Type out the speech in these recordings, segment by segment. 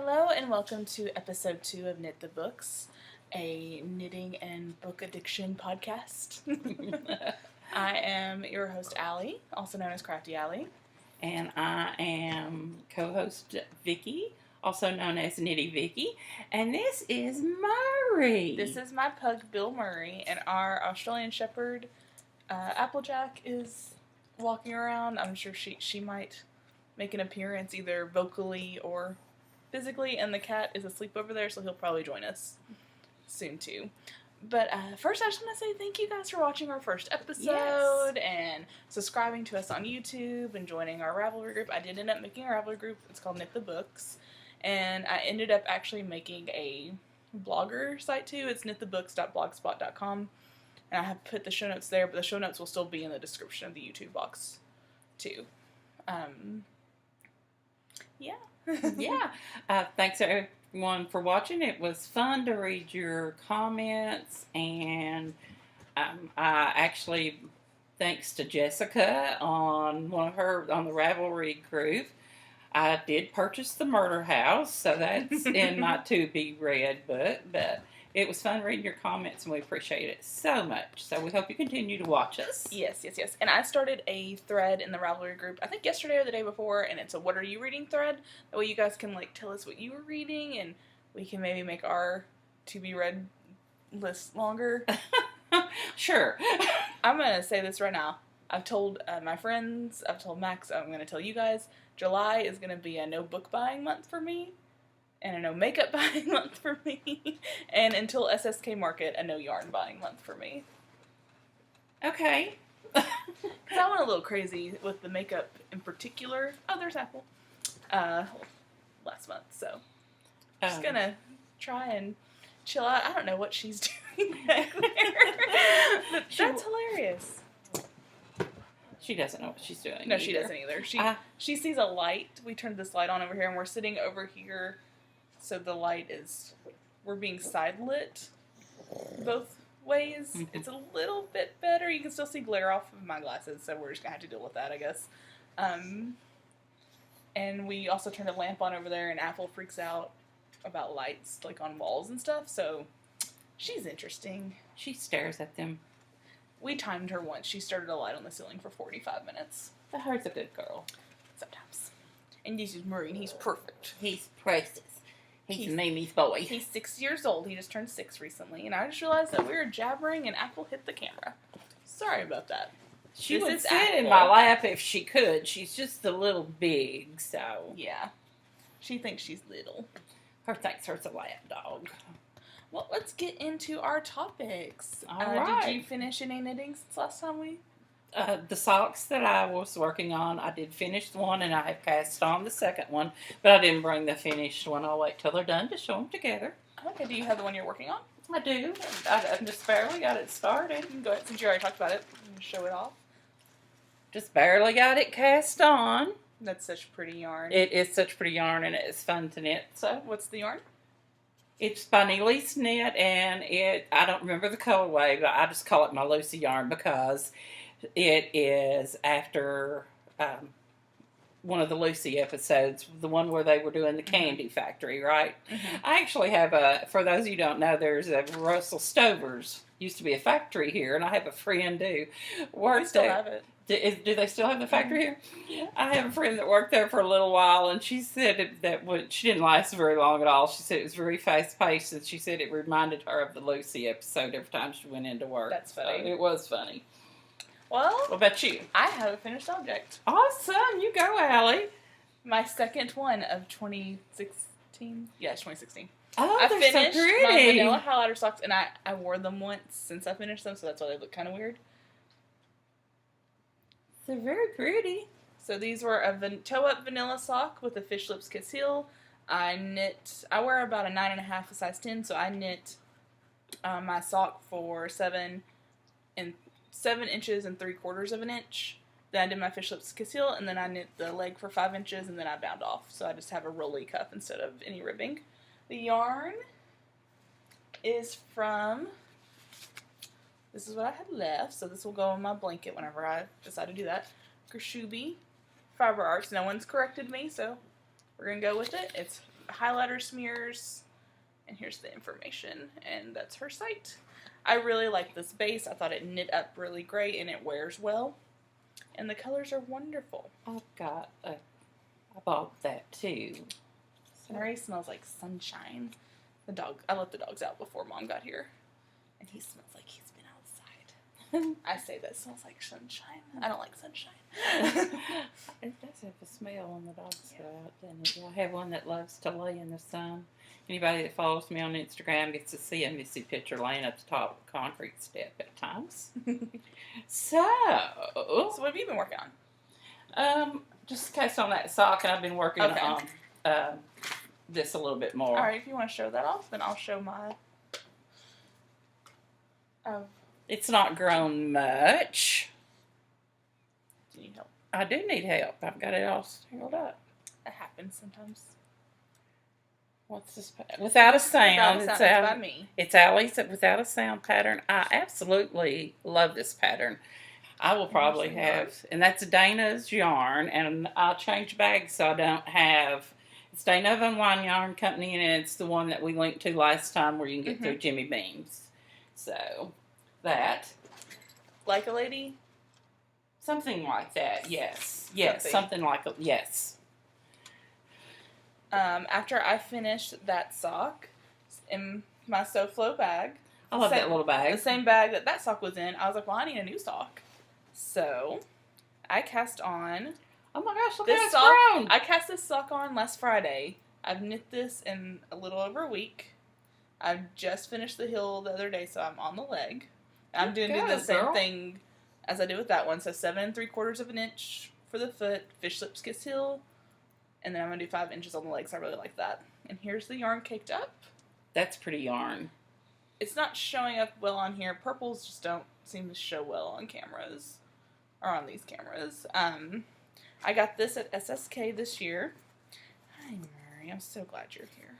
Hello and welcome to episode 2 of Knit the Books, a knitting and book addiction podcast. I am your host Allie, also known as Crafty Allie. And I am co-host Vicki, also known as Knitty Vicki. And this is Murray. This is my pug Bill Murray, and our Australian Shepherd Applejack is walking around. I'm sure she might make an appearance either vocally or physically, and the cat is asleep over there, so he'll probably join us soon too. But first I just want to say thank you guys for watching our first episode and subscribing to us on YouTube and joining our Ravelry group. I did end up making a Ravelry group. It's called Knit the Books, and I ended up actually making a blogger site too. It's knitthebooks.blogspot.com, and I have put the show notes there, but the show notes will still be in the description of the YouTube box too. Thanks everyone for watching. It was fun to read your comments, and I actually, thanks to Jessica on the Ravelry group, I did purchase The Murder House, so that's in my to-be-read book, but it was fun reading your comments, and we appreciate it so much. So we hope you continue to watch us. Yes. And I started a thread in the Ravelry group, I think yesterday or the day before, and it's a what are you reading thread. That way you guys can tell us what you were reading, and we can maybe make our to-be-read list longer. Sure. I'm going to say this right now. I've told my friends, I've told Max, I'm going to tell you guys, July is going to be a no book buying month for me. And a no makeup buying month for me. And until SSK Market, a no yarn buying month for me. Okay. Because I went a little crazy with the makeup in particular. Oh, there's Apple. Last month, so. Just gonna try and chill out. I don't know what she's doing back there. But that's hilarious. She doesn't know what she's doing. No, she doesn't either. She sees a light. We turned this light on over here, and we're sitting over here. So the light is, we're being side lit both ways. Mm-hmm. It's a little bit better. You can still see glare off of my glasses, so we're just going to have to deal with that, I guess. And we also turned a lamp on over there, and Apple freaks out about lights, on walls and stuff, so she's interesting. She stares at them. We timed her once. She started a light on the ceiling for 45 minutes. That hurts a good girl. Sometimes. And this is Murray, and he's perfect. He's precious. He's Mimi's boy. He's 6 years old. He just turned 6 recently. And I just realized that we were jabbering and Apple hit the camera. Sorry about that. She would sit in my lap if she could. She's just a little big, so. Yeah. She thinks she's little. Her thinks her's a lap dog. Well, let's get into our topics. All right. Did you finish any knitting since last time we... The socks that I was working on, I did finish one, and I have cast on the second one, but I didn't bring the finished one. I'll wait till they're done to show them together. Okay, do you have the one you're working on? I do. I just barely got it started. You can go ahead, since you already talked about it, and show it off. Just barely got it cast on. That's such pretty yarn. It is such pretty yarn, and it's fun to knit. So, what's the yarn? It's by Neeley's Knit, and I don't remember the colorway, but I just call it my Lucy yarn because it is after one of the Lucy episodes, the one where they were doing the candy factory, right? Mm-hmm. I actually have for those of you who don't know, there's a Russell Stover's. Used to be a factory here, and I have a friend who worked still there. Have it. Do they still have the factory here? Yeah. I have a friend that worked there for a little while, and she said she didn't last very long at all. She said it was very fast-paced, and she said it reminded her of the Lucy episode every time she went into work. That's funny. So it was funny. Well, what about you? I have a finished object. Awesome. You go, Allie. My second one of 2016. Yeah, it's 2016. Oh, I they're finished so pretty. my vanilla highlighter socks, and I wore them once since I finished them, so that's why they look kind of weird. They're very pretty. So these were a toe-up vanilla sock with a fish lips kiss heel. I wear about a 9.5, a size 10, so I knit my sock for 7 inches and 3/4 of an inch. Then I did my fish lips kiss heel, and then I knit the leg for 5 inches, and then I bound off. So I just have a rolly cuff instead of any ribbing. The yarn is from... This is what I had left, so this will go on my blanket whenever I decide to do that. Gerschubie Fiber Arts. No one's corrected me, so we're going to go with it. It's highlighter smears, and here's the information, and that's her site. I really like this base. I thought it knit up really great, and it wears well, and the colors are wonderful. I bought that too. And Ray smells like sunshine. I let the dogs out before Mom got here, and he smells like he's been outside. I say that smells like sunshine. I don't like sunshine. It does have a smell when the dogs go out, doesn't it? I have one that loves to lay in the sun. Anybody that follows me on Instagram gets to see a missy picture laying up the top of a concrete step at times. So what have you been working on? Just cast on that sock, and I've been working on this a little bit more. All right, if you want to show that off, then I'll show my. It's not grown much. Do you need help? I do need help. I've got it all tangled up. It happens sometimes. What's this? Without a sound. It's by me. It's Allie's Without a Sound pattern. I absolutely love this pattern. I will probably have, and that's Dana's yarn, and I'll change bags so I don't have. It's Dana of Unwind Yarn Company, and it's the one that we linked to last time where you can get through Jimmy Beams. So, that. Like a lady? Something like that, yes. Yes, something like yes. After I finished that sock in my SoFlo bag. I love that little bag. The same bag that sock was in. I was like, well, I need a new sock. So, I cast on... Oh my gosh, look this how it's grown. I cast this sock on last Friday. I've knit this in a little over a week. I've just finished the heel the other day, so I'm on the leg. I'm doing the same thing as I did with that one. So 7 3/4 of an inch for the foot, fish lips kiss heel, and then I'm going to do 5 inches on the legs. I really like that. And here's the yarn caked up. That's pretty yarn. It's not showing up well on here. Purples just don't seem to show well on cameras, or on these cameras. I got this at SSK this year. Hi, Murray. I'm so glad you're here.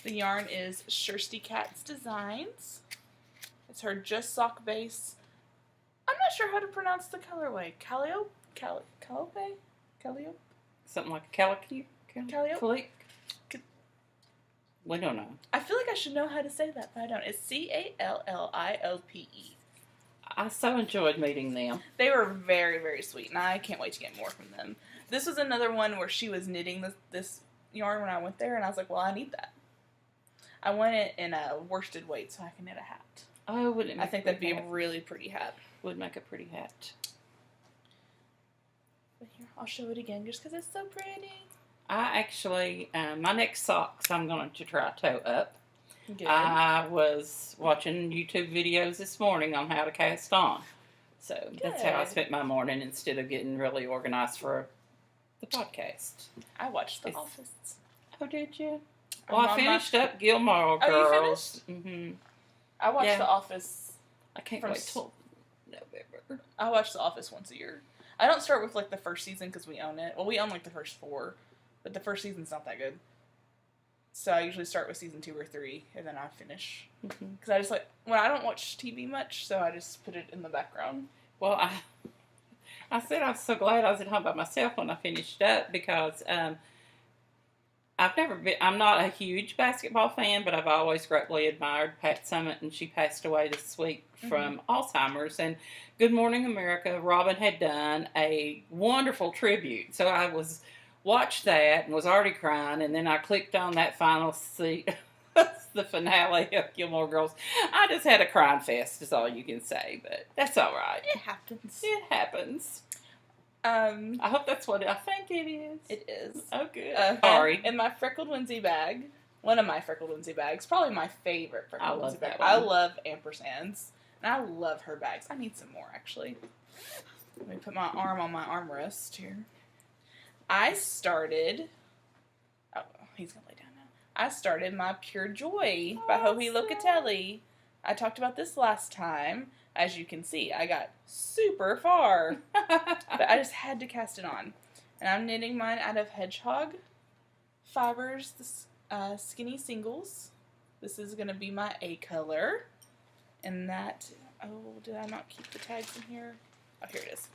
The yarn is Shirstycat Designs. It's her Just Sock base. I'm not sure how to pronounce the colorway. Calliope? Calliope? Something like a calico? Calliope? We don't know. I feel like I should know how to say that, but I don't. It's Calliope. I so enjoyed meeting them. They were very, very sweet, and I can't wait to get more from them. This was another one where she was knitting this yarn when I went there, and I was like, well, I need that. I want it in a worsted weight so I can knit a hat. Oh, would it make I think that'd be a really pretty hat. Would make a pretty hat. But here, I'll show it again just because it's so pretty. I actually, my next socks I'm going to try toe up. Good. I was watching YouTube videos this morning on how to cast on. So that's how I spent my morning instead of getting really organized for the podcast. I watched The Office. Oh, did you? Well, I finished up Gilmore Girls. Oh, you finished? Mm-hmm. I watched The Office. I can't wait till November. I watch The Office once a year. I don't start with, like, the first season because we own it. Well, we own, like, the first 4. But the first season's not that good. So I usually start with season 2 or 3, and then I finish. Because I just when I don't watch TV much, so I just put it in the background. Well, I said I was so glad I was at home by myself when I finished up because I'm not a huge basketball fan, but I've always greatly admired Pat Summitt, and she passed away this week from Alzheimer's. And Good Morning America, Robin had done a wonderful tribute. So I watched that and was already crying, and then I clicked on that final scene, the finale of Gilmore Girls. I just had a crying fest, is all you can say, but that's all right. It happens. It happens. I hope that's what I think it is. It is. Oh, good. Sorry. In my Freckled Whimsy bag, one of my Freckled Whimsy bags, probably my favorite Freckled Whimsy bag. I love ampersands, and I love her bags. I need some more, actually. Let me put my arm on my armrest here. I started... Oh, he's going to lay down now. I started my Pure Joy by Joji Locatelli. I talked about this last time. As you can see, I got super far. But I just had to cast it on. And I'm knitting mine out of Hedgehog Fibres, the skinny singles. This is going to be my A color. And that... Oh, did I not keep the tags in here? Oh, here it is.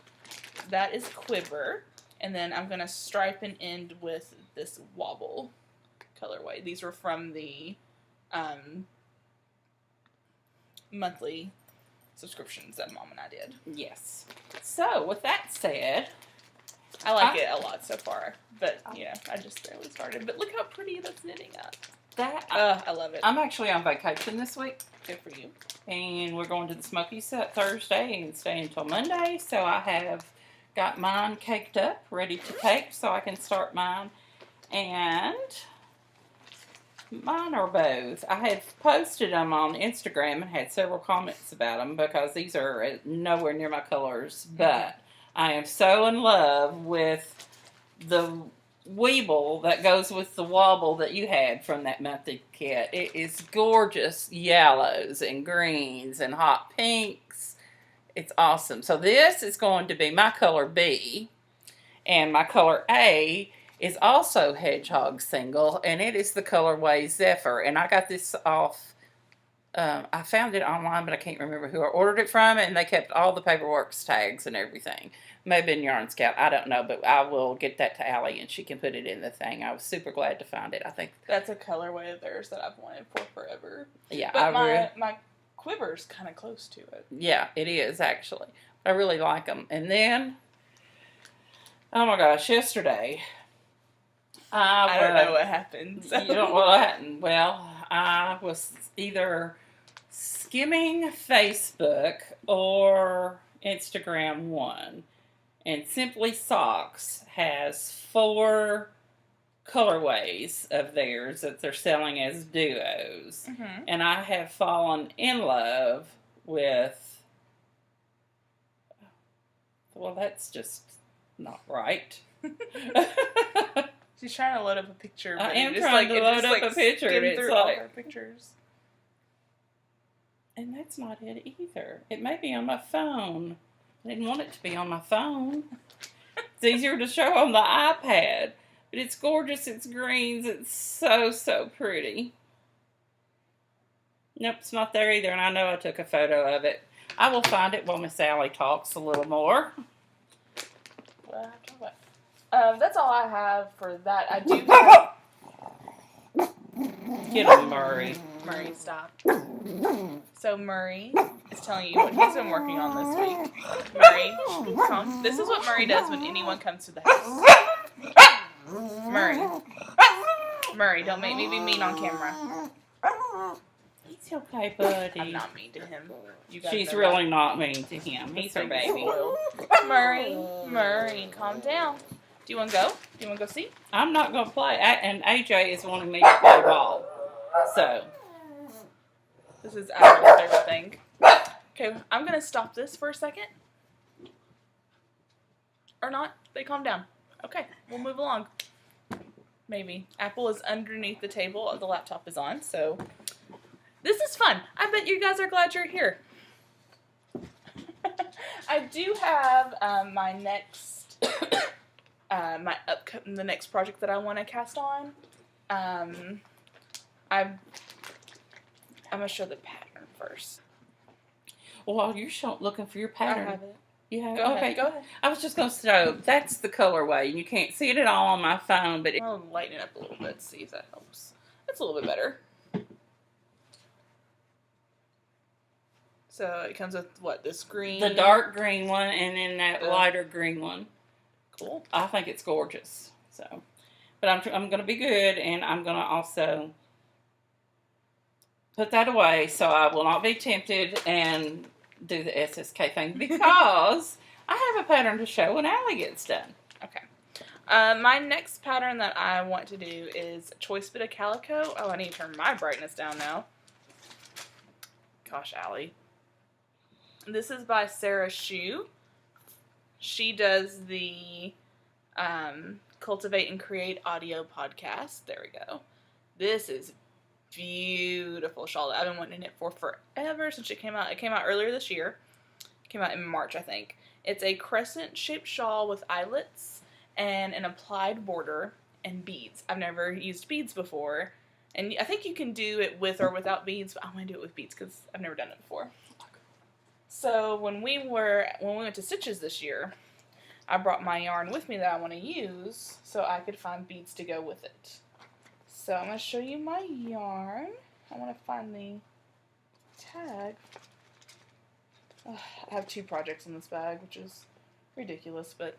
That is Quiver. And then I'm going to stripe and end with this Wobble colorway. These were from the monthly subscriptions that Mom and I did. Yes. So, with that said, I like it a lot so far, but, you know, I just barely started. But look how pretty that's knitting up. I love it. I'm actually on vacation this week. Good for you. And we're going to the Smokies Thursday and staying until Monday. So, I have got mine caked up, ready to cake, so I can start mine. And mine are both. I had posted them on Instagram and had several comments about them because these are nowhere near my colors. But I am so in love with the Weeble that goes with the Wobble that you had from that monthly kit. It is gorgeous yellows and greens and hot pinks. It's awesome. So this is going to be my color B, and my color A is also Hedgehog single, and it is the colorway Zephyr. And I got this off, I found it online, but I can't remember who I ordered it from, and they kept all the paperwork tags and everything. Maybe in Yarn Scout, I don't know, but I will get that to Allie, and she can put it in the thing. I was super glad to find it. I think that's a colorway of theirs that I've wanted for forever. Yeah, but my Quiver's kind of close to it. Yeah, it is, actually. I really like them. And then, oh my gosh, yesterday, I don't know what happened. So. You don't know what happened. Well, I was either skimming Facebook or Instagram one, and Simply Socks has 4 colorways of theirs that they're selling as duos. Mm-hmm. And I have fallen in love with, well, that's just not right. She's trying to load up a picture. But I am trying to load up a picture, and it's through all her pictures. And that's not it either. It may be on my phone. I didn't want it to be on my phone. It's easier to show on the iPad. But it's gorgeous. It's greens. It's so, so pretty. Nope, it's not there either. And I know I took a photo of it. I will find it while Miss Allie talks a little more. Well, that's all I have for that. I do have... Get him, Murray. Murray, stop. So Murray is telling you what he's been working on this week. Murray, come. This is what Murray does when anyone comes to the house. Murray, don't make me be mean on camera. He's okay, buddy. I'm not mean to him. She's really not mean to him. He's her baby. Murray, calm down. Do you want to go? Do you want to go see? I'm not going to play. And AJ is wanting me to play ball. So. This is Apple's favorite thing. Okay, I'm going to stop this for a second. Or not. They calm down. Okay, we'll move along. Maybe. Apple is underneath the table. The laptop is on, so this is fun. I bet you guys are glad you're here. I do have my next, the next project that I want to cast on. I'm going to show the pattern first. Well, while you're looking for your pattern. I have it. You have, Go okay, ahead. Go ahead. I was just going to show, that's the colorway. And you can't see it at all on my phone, but I'll lighten it up a little bit, see if that helps. That's a little bit better. So it comes with, what, this green? The dark green one and then that lighter green one. Cool. I think it's gorgeous. So, but I'm going to be good, and I'm going to also put that away so I will not be tempted and do the SSK thing because I have a pattern to show when Allie gets done. Okay. My next pattern that I want to do is Choice Bit of Calico. Oh, I need to turn my brightness down now. Gosh, Allie. This is by Sarah Shoo. She does the Cultivate and Create audio podcast. There we go. This is beautiful shawl. I've been wanting it for forever since it came out. It came out earlier this year. It came out in March, I think. It's a crescent-shaped shawl with eyelets and an applied border and beads. I've never used beads before, and I think you can do it with or without beads, but I want to do it with beads because I've never done it before. So when we went to Stitches this year, I brought my yarn with me that I want to use so I could find beads to go with it. So I'm going to show you my yarn. I want to find the tag. Ugh, I have 2 projects in this bag, which is ridiculous, but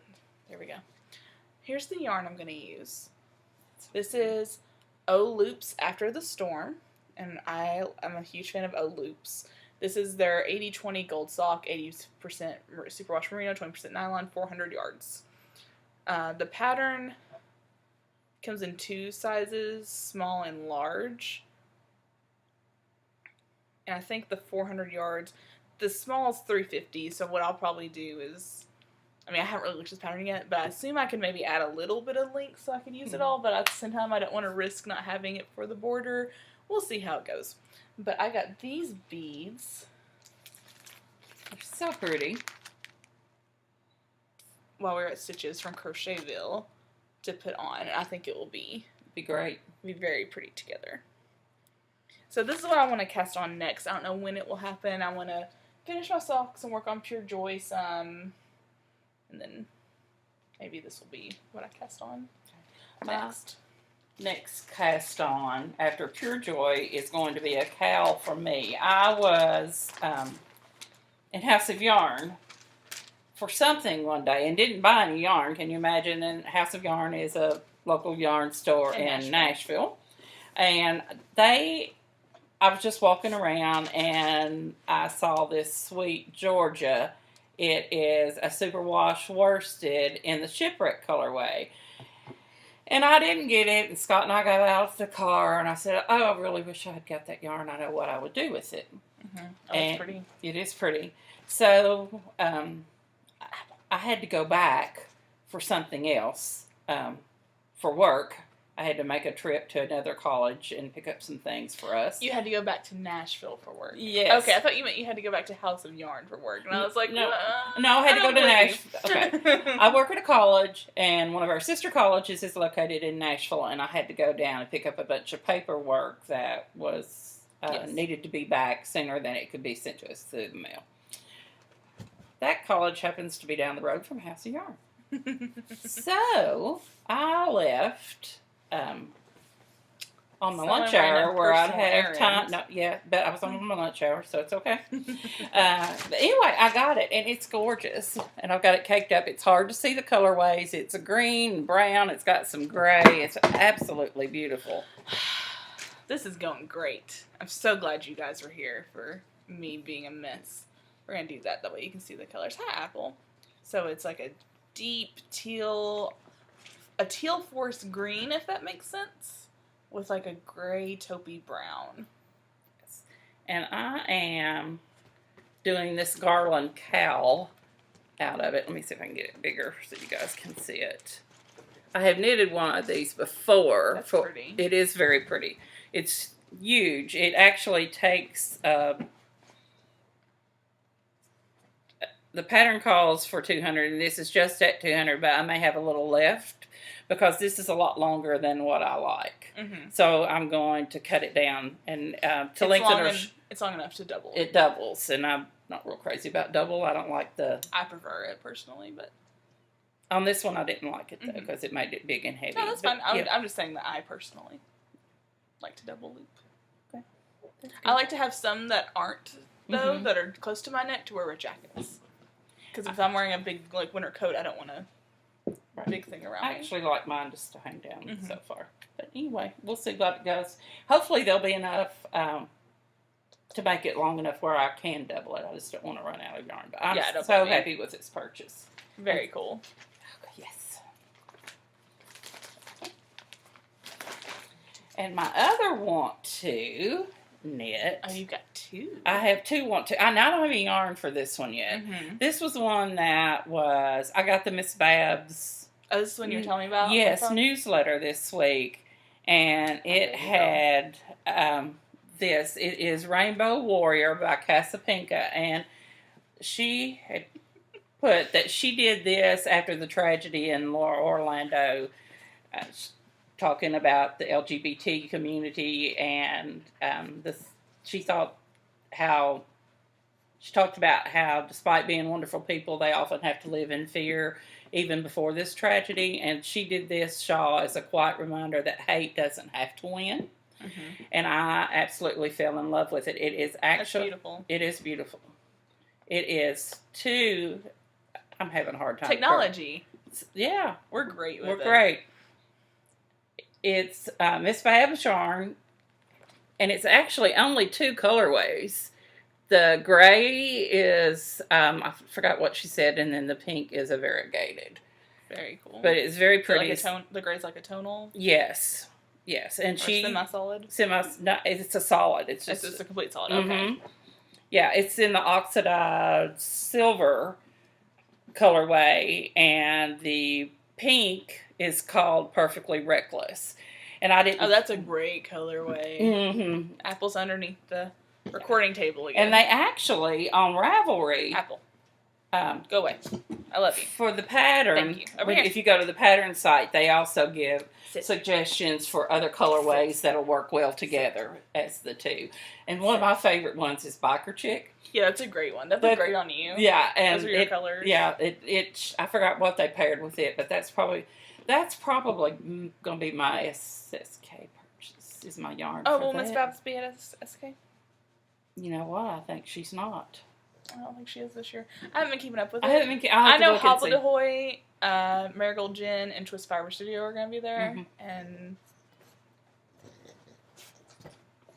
there we go. Here's the yarn I'm going to use. This is O Loops After the Storm, and I'm a huge fan of O Loops. This is their 80-20 gold sock, 80% superwash merino, 20% nylon, 400 yards. The pattern comes in 2 sizes, small and large. And I think the 400 yards, the small is 350, so what I'll probably do is, I mean, I haven't really looked at this pattern yet, but I assume I can maybe add a little bit of length so I can use it all, but at the same time, I don't want to risk not having it for the border. We'll see how it goes. But I got these beads. They're so pretty. While we were at Stitches from Crochetville to put on, and I think it will be great. Be very pretty together. So this is what I want to cast on next. I don't know when it will happen. I want to finish my socks and work on Pure Joy some, and then maybe this will be what I cast on next. Next cast on after Pure Joy is going to be a cowl for me. I was in House of Yarn for something one day and didn't buy any yarn. Can you imagine? And House of Yarn is a local yarn store in Nashville. And I was just walking around and I saw this sweet Georgia. It is a superwash worsted in the shipwreck colorway. And I didn't get it, and Scott and I got out of the car, and I said, oh, I really wish I had got that yarn. I know what I would do with it. Mm-hmm. Oh, it's pretty. It is pretty. So I had to go back for something else for work. I had to make a trip to another college and pick up some things for us. You had to go back to Nashville for work. Yes. Okay, I thought you meant you had to go back to House of Yarn for work. And I was like, no, I had to go to Nashville. Okay. I work at a college, and one of our sister colleges is located in Nashville, and I had to go down and pick up a bunch of paperwork that was needed to be back sooner than it could be sent to us through the mail. That college happens to be down the road from House of Yarn. So I left on my lunch hour where I'd have time. No, yeah, but I was on my lunch hour, so it's okay. But anyway, I got it, and it's gorgeous. And I've got it caked up. It's hard to see the colorways. It's a green and brown. It's got some gray. It's absolutely beautiful. This is going great. I'm so glad you guys were here for me being a mess. We're going to do that way you can see the colors. Hi, Apple. So it's like a deep teal, a teal forest green, if that makes sense, with like a gray taupey brown. And I am doing this garland cowl out of it. Let me see if I can get it bigger so you guys can see it. I have knitted one of these before. That's pretty. It is very pretty. It's huge. It actually takes... the pattern calls for 200, and this is just at 200, but I may have a little left because this is a lot longer than what I like. Mm-hmm. So I'm going to cut it down and to lengthen it. It's long enough to double. It doubles, and I'm not real crazy about double. I don't like I prefer it personally, but on this one I didn't like it though because it made it big and heavy. No, that's fine. I'm just saying that I personally like to double loop. Okay. I like to have some that aren't though, that are close to my neck to wear with jackets. Because if I'm wearing a big winter coat, I don't want a big thing around me. I actually like mine just to hang down so far. But anyway, we'll see what it goes. Hopefully there'll be enough to make it long enough where I can double it. I just don't want to run out of yarn. But I'm so happy with this purchase. Very cool. Yes. And my other want to knit. Oh, you got two. I have two want to. I don't have any yarn for this one yet. This was one that was, I got the Miss Babs. Oh, this is one you were telling me about? Yes, newsletter this week. And it had this. It is Rainbow Warrior by Casapinka. And she had put that she did this after the tragedy in Orlando, talking about the LGBT community, and she talked about how despite being wonderful people, they often have to live in fear even before this tragedy. And she did this shawl as a quiet reminder that hate doesn't have to win. Mm-hmm. And I absolutely fell in love with it. It is actually beautiful. It is beautiful. It is too. I'm having a hard time. Technology. Yeah, we're great with it. We're great. It's Miss Fab's yarn, and it's actually only 2 colorways. The gray is I forgot what she said, and then the pink is a variegated. Very cool. But it's very pretty. Like a tone, the gray's like a tonal. Yes. And she semi-solid. No, it's a solid. It's just a complete solid. Okay. Mm-hmm. Yeah, it's in the oxidized silver colorway, and the pink is called Perfectly Reckless. And I didn't. Oh, that's a great colorway. Mm-hmm. Apple's underneath the recording table again. And they actually on Ravelry. Apple. Go away. I love you. For the pattern, thank you. If you go to the pattern site, they also give suggestions for other colorways that'll work well together as the 2. And one of my favorite ones is Biker Chick. Yeah, that's a great one. That'd be great on you. Yeah, and those are your colors. Yeah, it. I forgot what they paired with it, but that's probably going to be my SSK purchase. Is my yarn. Oh, will Miss Babs be at SSK? You know what? I think she's not. I don't think she is this year. I haven't been keeping up with it. I know Hobble de Hoy, Marigold Gin, and Twist Fiber Studio are going to be there. Mm-hmm. And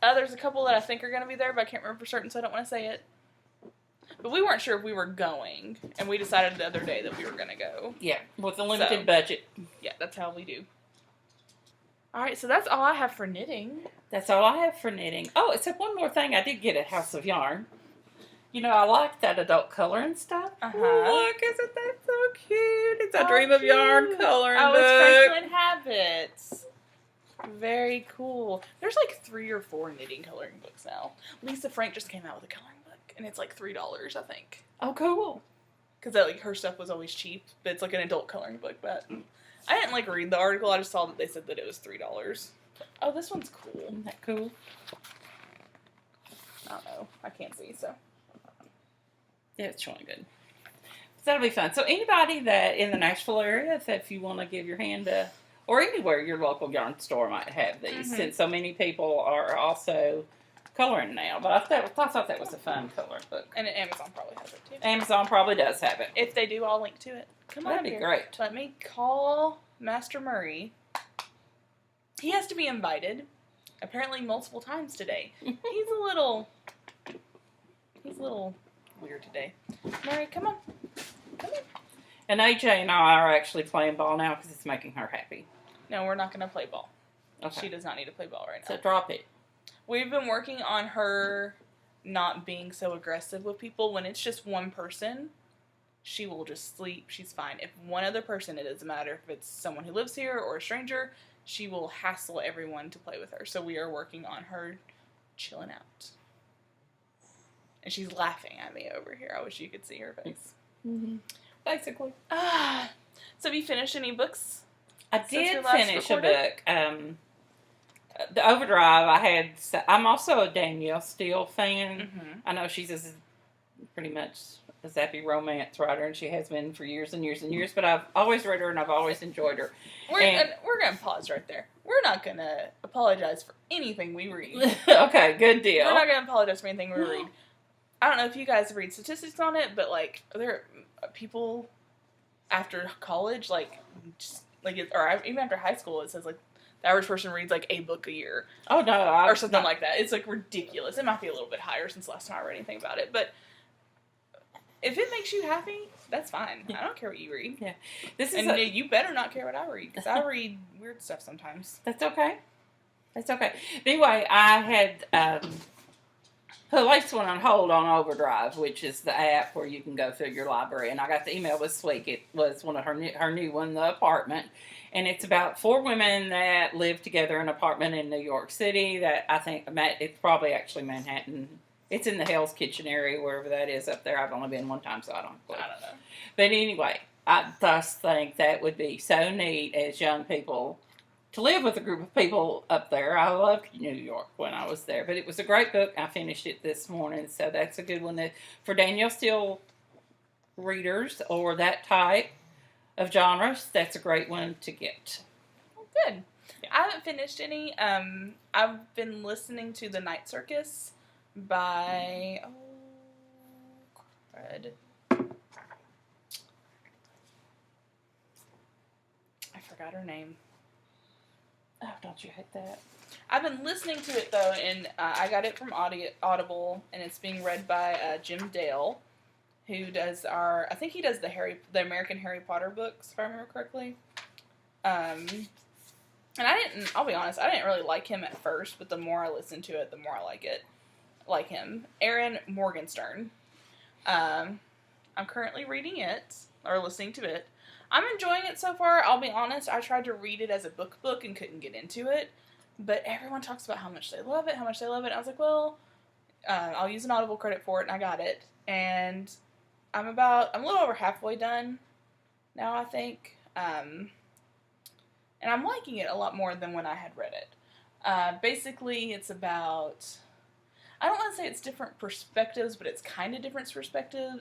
there's a couple that I think are going to be there, but I can't remember for certain, so I don't want to say it. But we weren't sure if we were going, and we decided the other day that we were going to go. Yeah, with a limited budget. Yeah, that's how we do. All right, so that's all I have for knitting. That's all I have for knitting. Oh, except one more thing. I did get at House of Yarn. You know, I like that adult coloring stuff. Uh-huh. Look, isn't that so cute? It's a Dream of Yarn coloring book. It's Franklin Habits. Very cool. There's like 3 or 4 knitting coloring books now. Lisa Frank just came out with a coloring book, and it's like $3, I think. Oh, cool. Because like her stuff was always cheap, but it's like an adult coloring book. But I didn't like read the article. I just saw that they said that it was $3. Oh, this one's cool. Isn't that cool? I don't know. I can't see, so. Yeah, it's showing good. So that'll be fun. So anybody that in the Nashville area, if you want to give your hand to, or anywhere your local yarn store might have these, mm-hmm. since so many people are also coloring now. But I thought that was a fun coloring book. And Amazon probably has it too. Amazon probably does have it. If they do, I'll link to it. Come on, that'd be great. Let me call Master Murray. He has to be invited, apparently multiple times today. He's a little weird today. Mary, come on. Come on. And AJ and I are actually playing ball now because it's making her happy. No, we're not going to play ball. Okay. She does not need to play ball right now. So drop it. We've been working on her not being so aggressive with people. When it's just one person, she will just sleep. She's fine. If one other person, it doesn't matter if it's someone who lives here or a stranger, she will hassle everyone to play with her. So we are working on her chilling out. And she's laughing at me over here. I wish you could see her face. Mm-hmm. Basically. So have you finished any books? I did finish a book. The Overdrive, I'm also a Danielle Steele fan. Mm-hmm. I know she's pretty much a zappy romance writer, and she has been for years and years and years, but I've always read her, and I've always enjoyed her. We're going to pause right there. We're not going to apologize for anything we read. Okay, good deal. We're not going to apologize for anything we read. I don't know if you guys read statistics on it, but, like, there are people after college, or even after high school, it says, like, the average person reads, like, a book a year. Oh, no. Or something like that. It's, like, ridiculous. It might be a little bit higher since last time I read anything about it, but if it makes you happy, that's fine. I don't care what you read. Yeah. You better not care what I read, because I read weird stuff sometimes. That's okay. That's okay. But anyway, I had placed one on hold on Overdrive, which is the app where you can go through your library. And I got the email this week. It was one of her new one, The Apartment. And it's about 4 women that live together in an apartment in New York City that I think, it's probably actually Manhattan. It's in the Hell's Kitchen area, wherever that is up there. I've only been one time, so I don't know. But anyway, I just think that would be so neat as young people to live with a group of people up there. I loved New York when I was there, but it was a great book. I finished it this morning, so that's a good one for Danielle Steele readers or that type. of genres, that's a great one to get. Oh, good. Yeah. I haven't finished any. I've been listening to The Night Circus by crud. I forgot her name. Oh, don't you hate that? I've been listening to it though, and I got it from Audible, and it's being read by Jim Dale, who does I think he does the American Harry Potter books, if I remember correctly. And I'll be honest, I didn't really like him at first, but the more I listen to it, the more I like him. Aaron Morgenstern. I'm currently reading it, or listening to it. I'm enjoying it so far. I'll be honest, I tried to read it as a book and couldn't get into it, but everyone talks about how much they love it, I was like, well, I'll use an Audible credit for it, and I got it. And I'm a little over halfway done now, I think. And I'm liking it a lot more than when I had read it. Basically, it's about, I don't want to say it's different perspectives, but it's kind of different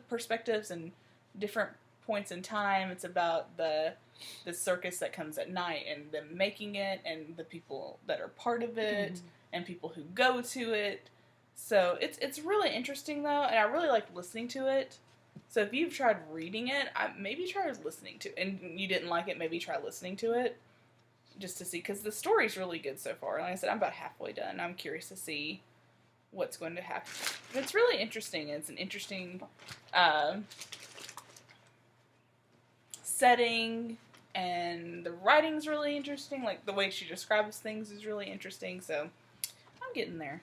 perspectives and different points in time. It's about the circus that comes at night and them making it and the people that are part of it and people who go to it. So it's really interesting though, and I really like listening to it. So if you've tried reading it, maybe try listening to it. And you didn't like it, maybe try listening to it just to see, because the story's really good so far. Like I said, I'm about halfway done. I'm curious to see what's going to happen. But it's really interesting. It's an interesting setting, and the writing's really interesting. Like the way she describes things is really interesting. So I'm getting there.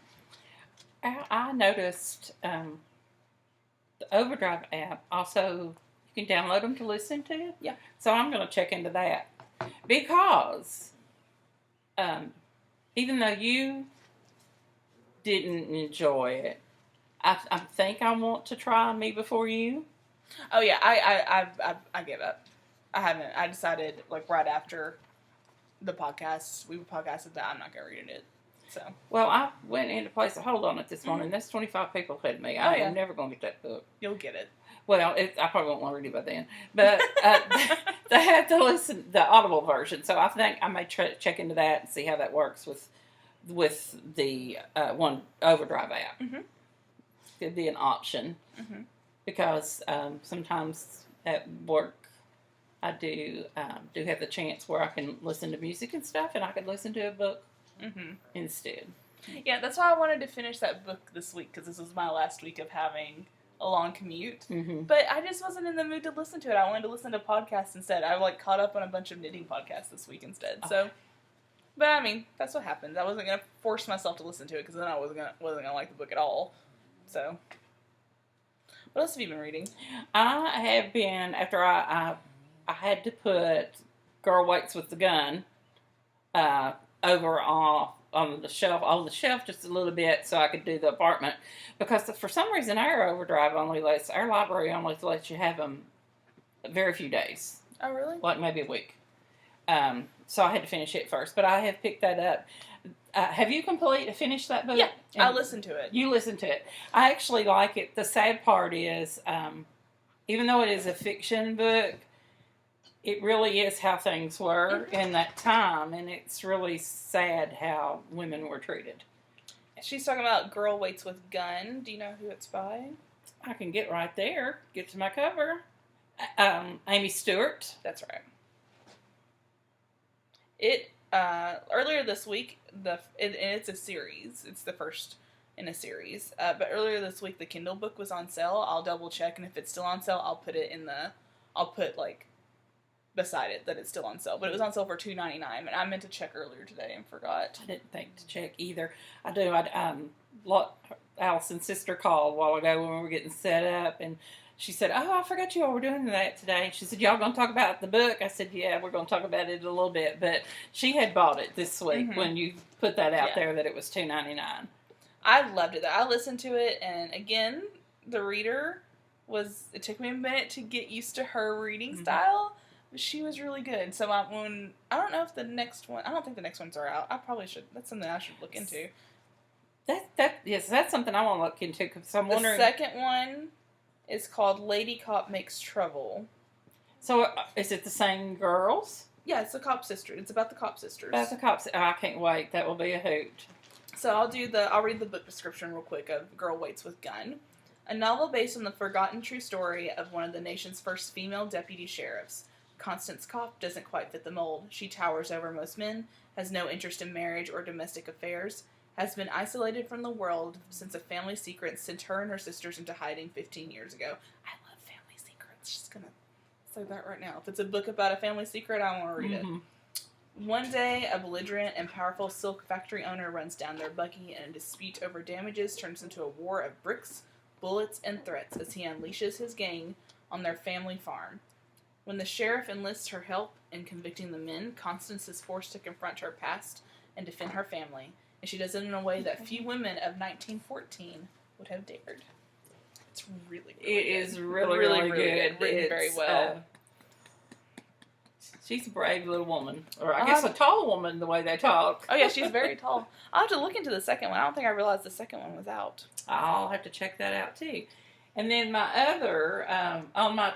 I noticed the Overdrive app, also you can download them to listen to. Yeah. So I'm going to check into that, because even though you didn't enjoy it, I think I want to try Me Before You. Oh yeah, I gave up. I haven't. I decided like right after the podcast, we podcasted that I'm not going to read it. So. Well, I went in to place a hold on it this morning. That's 25 people ahead of me. I am never going to get that book. You'll get it. Well, I probably won't want to read it by then. But they have to listen the Audible version, so I think I may check into that and see how that works with the one Overdrive app. Mm-hmm. Could be an option, because sometimes at work I do have the chance where I can listen to music and stuff, and I could listen to a book instead. Yeah, that's why I wanted to finish that book this week, because this was my last week of having a long commute. But I just wasn't in the mood to listen to it. I wanted to listen to podcasts instead. I caught up on a bunch of knitting podcasts this week instead. So, but I mean, that's what happens. I wasn't gonna force myself to listen to it, because then I wasn't gonna like the book at all. So, what else have you been reading? I have been, after I had to put Girl Waits with the Gun over on the shelf just a little bit, so I could do the apartment, because for some reason our library only lets you have them very few days. Oh, really? Like maybe a week. So I had to finish it first, but I have picked that up. Have you finished that book? Yeah, I listened to it. You listened to it. I actually like it. The sad part is, even though it is a fiction book, it really is how things were in that time, and it's really sad how women were treated. She's talking about Girl Waits with Gun. Do you know who it's by? I can get right there. Get to my cover. Amy Stewart. That's right. It earlier this week, and it's a series. It's the first in a series. But earlier this week, the Kindle book was on sale. I'll double check, and if it's still on sale, I'll put beside it that it's still on sale. But it was on sale for $2.99, and I meant to check earlier today and forgot. I didn't think to check either. I do. Allison's sister called a while ago when we were getting set up, and she said, "Oh, I forgot you all were doing that today." She said, "Y'all going to talk about the book?" I said, "Yeah, we're going to talk about it a little bit." But she had bought it this week when you put that out there that it was $2.99. I loved it. I listened to it, and again, the reader it took me a minute to get used to her reading style. She was really good. So I don't know if the next one, I don't think the next ones are out. I probably should. That's something I should look into. Yes, that's something I want to look into, because I'm wondering. The second one is called Lady Cop Makes Trouble. So, is it the same girls? Yeah, it's the Cop Sisters. It's about the Cop Sisters. About the cops. Oh, I can't wait. That will be a hoot. So I'll read the book description real quick of Girl Waits with Gun. A novel based on the forgotten true story of one of the nation's first female deputy sheriffs. Constance Kopp doesn't quite fit the mold. She towers over most men, has no interest in marriage or domestic affairs, has been isolated from the world since a family secret sent her and her sisters into hiding 15 years ago. I love family secrets. Just gonna say that right now. If it's a book about a family secret, I want to read it. One day, a belligerent and powerful silk factory owner runs down their buggy, and a dispute over damages turns into a war of bricks, bullets, and threats as he unleashes his gang on their family farm. When the sheriff enlists her help in convicting the men, Constance is forced to confront her past and defend her family, and she does it in a way that few women of 1914 would have dared. It's really, really It good. is really good. Written very well. She's a brave little woman. Or I guess a tall woman, the way they talk. Oh, yeah, she's very tall. I'll have to look into the second one. I don't think I realized the second one was out. I'll have to check that out, too. And then my other, on my,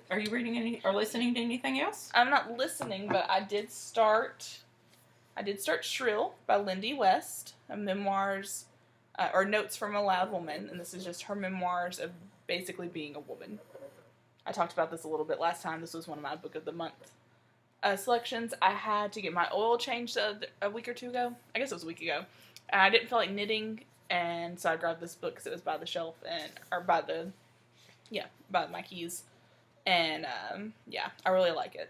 are you reading any, or listening to anything else? I'm not listening, but I did start Shrill by Lindy West, memoirs, or notes from a loud woman, and this is just her memoirs of basically being a woman. I talked about this a little bit last time. This was one of my book of the month selections. I had to get my oil changed a week or two ago. I guess it was a week ago. And I didn't feel like knitting, and so I grabbed this book because it was by the shelf by my keys. And I really like it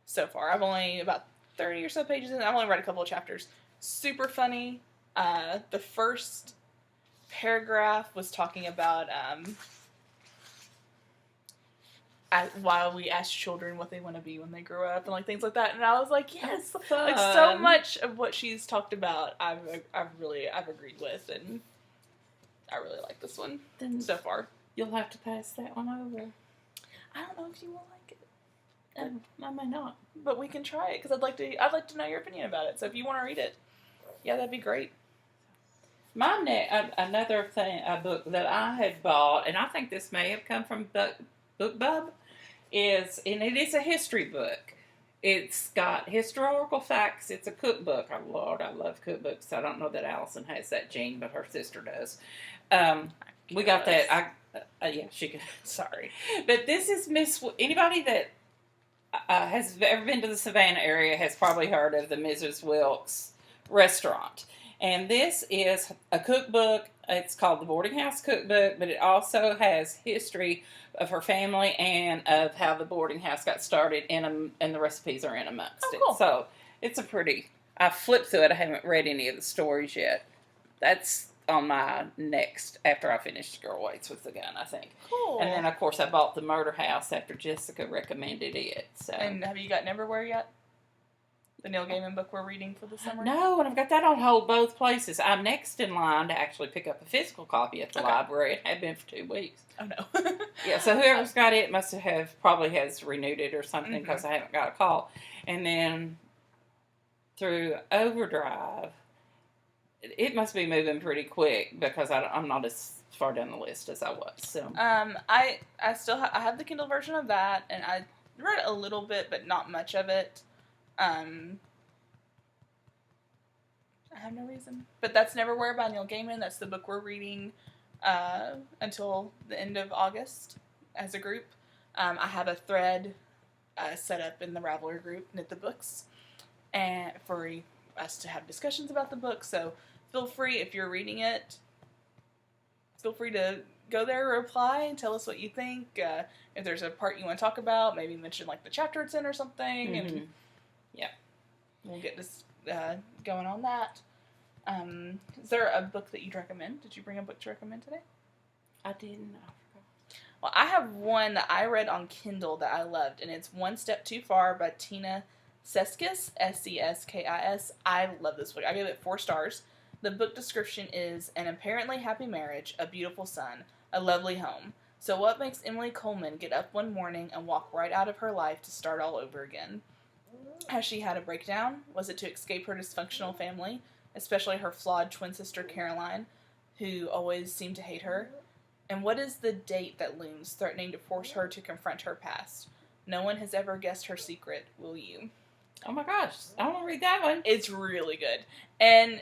so far. I've only about 30 or so pages in. I've only read a couple of chapters. Super funny. The first paragraph was talking about while we ask children what they want to be when they grow up and like things like that, and I was like, yes, like so much of what she's talked about, I've agreed with, and I really like this one Then so far. You'll have to pass that one over. I don't know if you will like it. I may not, but we can try it because I'd like to know your opinion about it. So if you want to read it, yeah, that'd be great. Another thing, a book that I had bought, and I think this may have come from BookBub, and it is a history book. It's got historical facts. It's a cookbook. Oh, Lord, I love cookbooks. I don't know that Allison has that gene, but her sister does. We got that. Yeah, she could. Sorry. But this is anybody that has ever been to the Savannah area has probably heard of the Mrs. Wilkes restaurant. And this is a cookbook. It's called the Boarding House Cookbook, but it also has history of her family and of how the boarding house got started and the recipes are in amongst it. Cool. So it's I flipped through it. I haven't read any of the stories yet. That's on my next, after I finish Girl Waits with the Gun, I think. Cool. And then, of course, I bought The Murder House after Jessica recommended it. So. And have you gotten Everywhere yet? The Neil Gaiman book we're reading for the summer? No, and I've got that on hold both places. I'm next in line to actually pick up a physical copy at the library. It had been for 2 weeks. Oh, no. Yeah, so whoever's got it probably has renewed it or something because I haven't got a call. And then through Overdrive, it must be moving pretty quick because I'm not as far down the list as I was. So I still I have the Kindle version of that, and I read a little bit, but not much of it. I have no reason. But that's Neverwhere by Neil Gaiman. That's the book we're reading until the end of August as a group. I have a thread set up in the Raveler group, Knit the Books, and for us to have discussions about the book. So feel free, if you're reading it, feel free to go there, reply, and tell us what you think. If there's a part you want to talk about, maybe mention like the chapter it's in or something, and yeah, we'll get this going on that. Is there a book that you'd recommend? Did you bring a book to recommend today? I didn't. I forgot. Well, I have one that I read on Kindle that I loved, and it's One Step Too Far by Tina Seskis, Seskis. I love this book. I gave it 4 stars. The book description is an apparently happy marriage, a beautiful son, a lovely home. So what makes Emily Coleman get up one morning and walk right out of her life to start all over again? Has she had a breakdown? Was it to escape her dysfunctional family, especially her flawed twin sister Caroline, who always seemed to hate her? And what is the date that looms, threatening to force her to confront her past? No one has ever guessed her secret, will you? Oh my gosh, I want to read that one. It's really good. And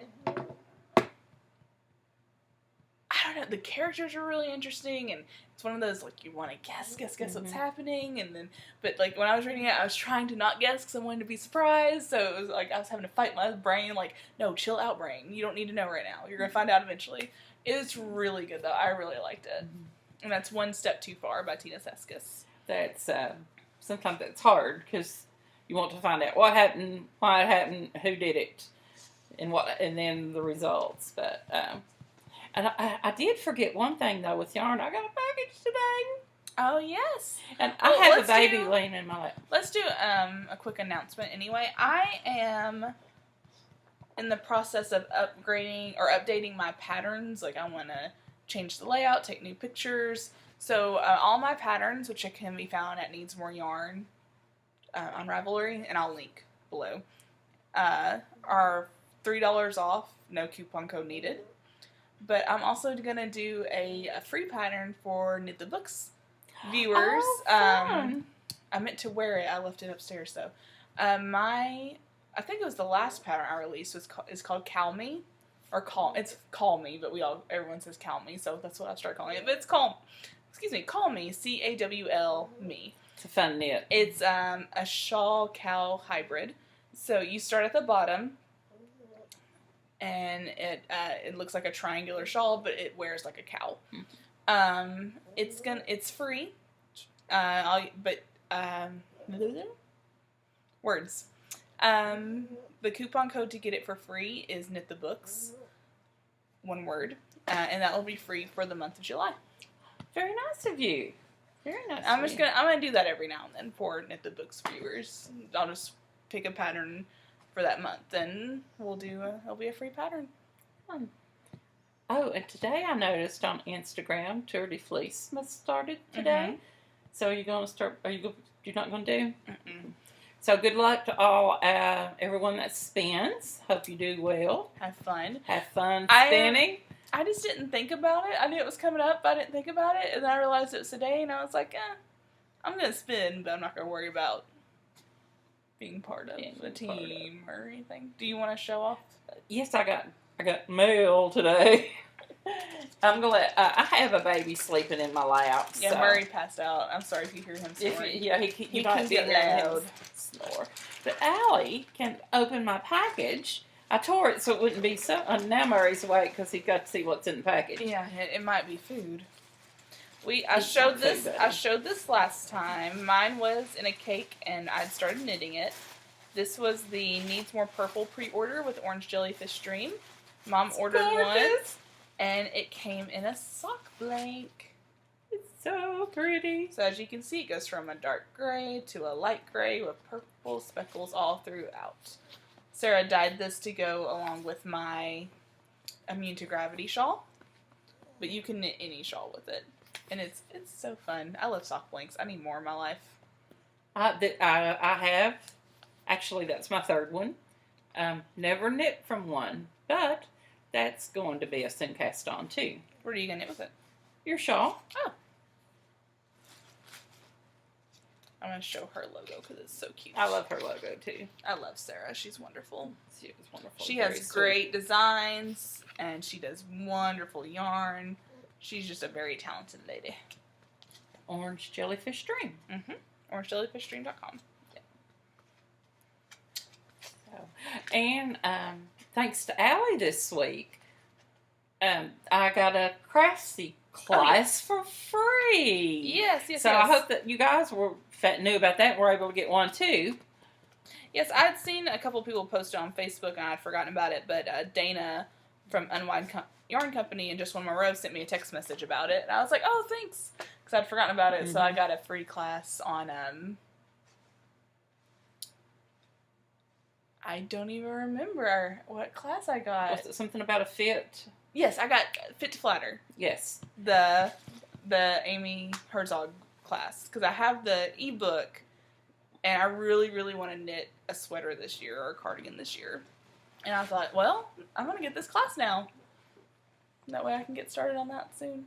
I don't know, the characters are really interesting, and it's one of those, like, you want to guess what's happening, and then, but, like, when I was reading it, I was trying to not guess because I wanted to be surprised, so it was, like, I was having to fight my brain, like, no, chill out, brain, you don't need to know right now, you're going to find out eventually. It's really good, though. I really liked it. And that's One Step Too Far by Tina Seskis. That's, sometimes that's hard, because you want to find out what happened, why it happened, who did it, and then the results, but, and I did forget one thing, though, with yarn. I got a package today. Oh, yes. And I have a baby laying in my lap. Let's do a quick announcement anyway. I am in the process of upgrading or updating my patterns. Like, I want to change the layout, take new pictures. So, all my patterns, which can be found at Needs More Yarn on Ravelry, and I'll link below, are $3 off. No coupon code needed. But I'm also going to do a free pattern for Knit the Books viewers. Oh, fun. I meant to wear it. I left it upstairs, though. I think it was the last pattern I released is called Call Me. It's Call Me, but everyone says Call Me, so that's what I started calling it. But it's Call Me, CAWL Me. It's a fun knit. It's a shawl-cowl hybrid. So you start at the bottom, and it looks like a triangular shawl, but it wears like a cowl. It's free. Words. The coupon code to get it for free is Knit the Books. One word. And that will be free for the month of July. Very nice of you. Very nice. I'm gonna do that every now and then for Knit the Books viewers. I'll just pick a pattern for that month, and it'll be a free pattern. Oh, and today I noticed on Instagram, Tour de Fleece started today. So you're not going to do? So good luck to all, everyone that spins. Hope you do well. Have fun. Have fun spinning. I just didn't think about it. I knew it was coming up, but I didn't think about it, and then I realized it was today, and I was like, I'm going to spin, but I'm not going to worry about being part of the team or anything. Do you want to show off? Yes, I got mail today. I'm gonna let. I have a baby sleeping in my lap. Yeah, so. Murray passed out. I'm sorry if you hear him snoring. He can get loud. Snore. But Allie can open my package. I tore it so it wouldn't be so. Now Murray's awake because he got to see what's in the package. Yeah, it might be food. I showed this last time. Mine was in a cake, and I'd started knitting it. This was the Needs More Purple pre-order with Orange Jellyfish Dream. Mom ordered one, and it came in a sock blank. It's so pretty. So as you can see, it goes from a dark gray to a light gray with purple speckles all throughout. Sarah dyed this to go along with my Immune to Gravity shawl, but you can knit any shawl with it. And it's so fun. I love sock blanks. I need more in my life. I have. Actually, that's my third one. Never knit from one, but that's going to be a soon cast on too. What are you going to knit with it? Your shawl. Oh. I'm going to show her logo because it's so cute. I love her logo too. I love Sarah. She's wonderful. She was wonderful. She has great designs, and she does wonderful yarn. She's just a very talented lady. Orange Jellyfish Dream. OrangeJellyfishDream.com. Yeah. So, and thanks to Allie this week, I got a craftsy class for free. Yes. So I hope that you guys knew about that and were able to get one too. Yes, I'd seen a couple people post it on Facebook, and I'd forgotten about it, but Dana from Unwind Yarn Company and Just One More Row sent me a text message about it, and I was like, oh, thanks, because I'd forgotten about it, so I got a free class on, I don't even remember what class I got. Was it something about a fit? Yes, I got Fit to Flatter. Yes. The Amy Herzog class, because I have the ebook, and I really, really want to knit a sweater this year, or a cardigan this year. And I thought, well, I'm going to get this class now. That way I can get started on that soon.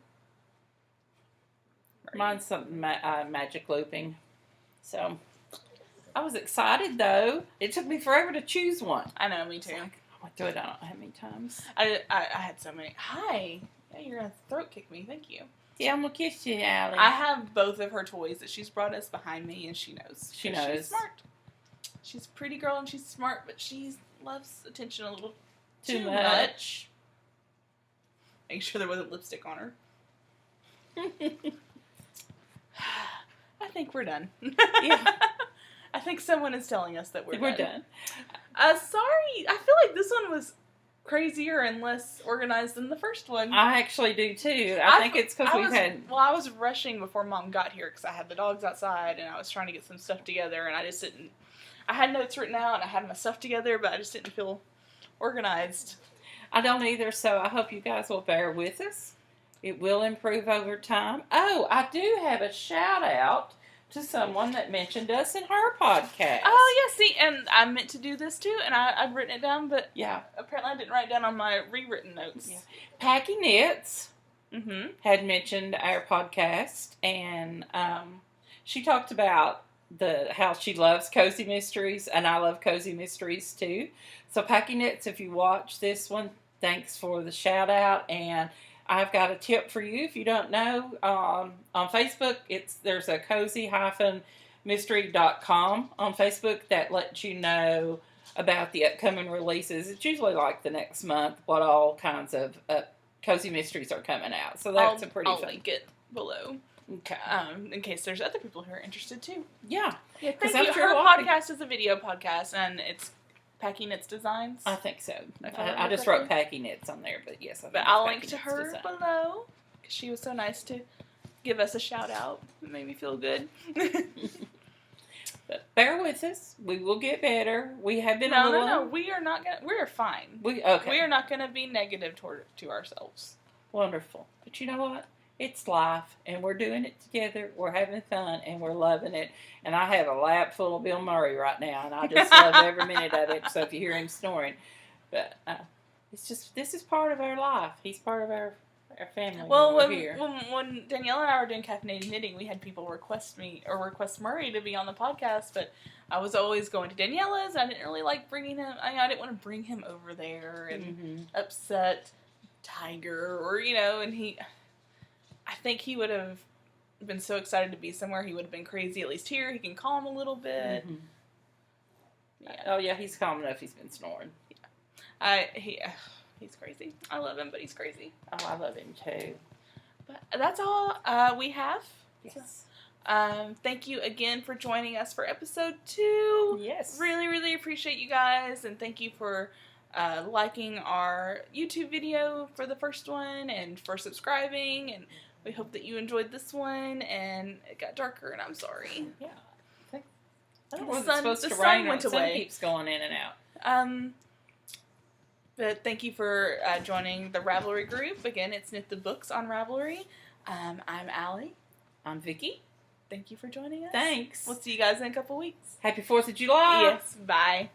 Mine's something magic looping. So, I was excited, though. It took me forever to choose one. I know, me too. I went through it I don't know how many times. I had so many. Hi. Yeah, you're going to throat kick me. Thank you. Yeah, I'm going to kiss you, Allie. I have both of her toys that she's brought us behind me, and she knows. She knows. She's smart. She's a pretty girl, and she's smart, but she loves attention a little too much. Make sure there wasn't lipstick on her. I think we're done. Yeah. I think someone is telling us that we're done. Sorry. I feel like this one was crazier and less organized than the first one. I actually do, too. I think it's because we've had... Well, I was rushing before Mom got here because I had the dogs outside, and I was trying to get some stuff together, and I just didn't... I had notes written out, and I had my stuff together, but I just didn't feel organized. I don't either, so I hope you guys will bear with us. It will improve over time. Oh, I do have a shout out to someone that mentioned us in her podcast. Oh, yeah, see, and I meant to do this too, and I've written it down, but yeah, apparently I didn't write it down on my rewritten notes. Yeah. Packy Knits had mentioned our podcast, and she talked about how she loves cozy mysteries, and I love cozy mysteries too. So Packy Knits, if you watch this one, thanks for the shout out, and I've got a tip for you if you don't know. On Facebook, there's a cozy-mystery.com on Facebook that lets you know about the upcoming releases. It's usually like the next month what all kinds of cozy mysteries are coming out. So that's I'll link it below. Okay. In case there's other people who are interested too. Yeah. Yeah, thank you. Her podcast is a video podcast, and it's Packy Knits Designs. I think so. I just wrote Packy Knits on there, but yes. But I'll link to her below, because she was so nice to give us a shout out. It made me feel good. But bear with us. We will get better. We have been No. We are not gonna. We're fine. We are not gonna be negative to ourselves. Wonderful. But you know what? It's life, and we're doing it together. We're having fun, and we're loving it. And I have a lap full of Bill Murray right now, and I just love every minute of it. So if you hear him snoring, but this is part of our life. He's part of our family. Well, when Danielle and I were doing caffeinated knitting, we had people request Murray to be on the podcast, but I was always going to Daniela's. I didn't really like bringing him. I didn't want to bring him over there and upset Tiger, or and he. I think he would have been so excited to be somewhere. He would have been crazy. At least here, he can calm a little bit. Yeah. Oh yeah, he's calm enough. He's been snoring. Yeah. He's crazy. I love him, but he's crazy. Oh, I love him too. But that's all we have. Yes. Thank you again for joining us for episode 2. Yes. Really, really appreciate you guys, and thank you for liking our YouTube video for the first one, and for subscribing, and we hope that you enjoyed this one. And it got darker, and I'm sorry. Yeah. I don't know if it's supposed to rain. The sun keeps going in and out. But thank you for joining the Ravelry group. Again, it's Knit the Books on Ravelry. I'm Allie. I'm Vicki. Thank you for joining us. Thanks. We'll see you guys in a couple weeks. Happy 4th of July. Yes. Bye.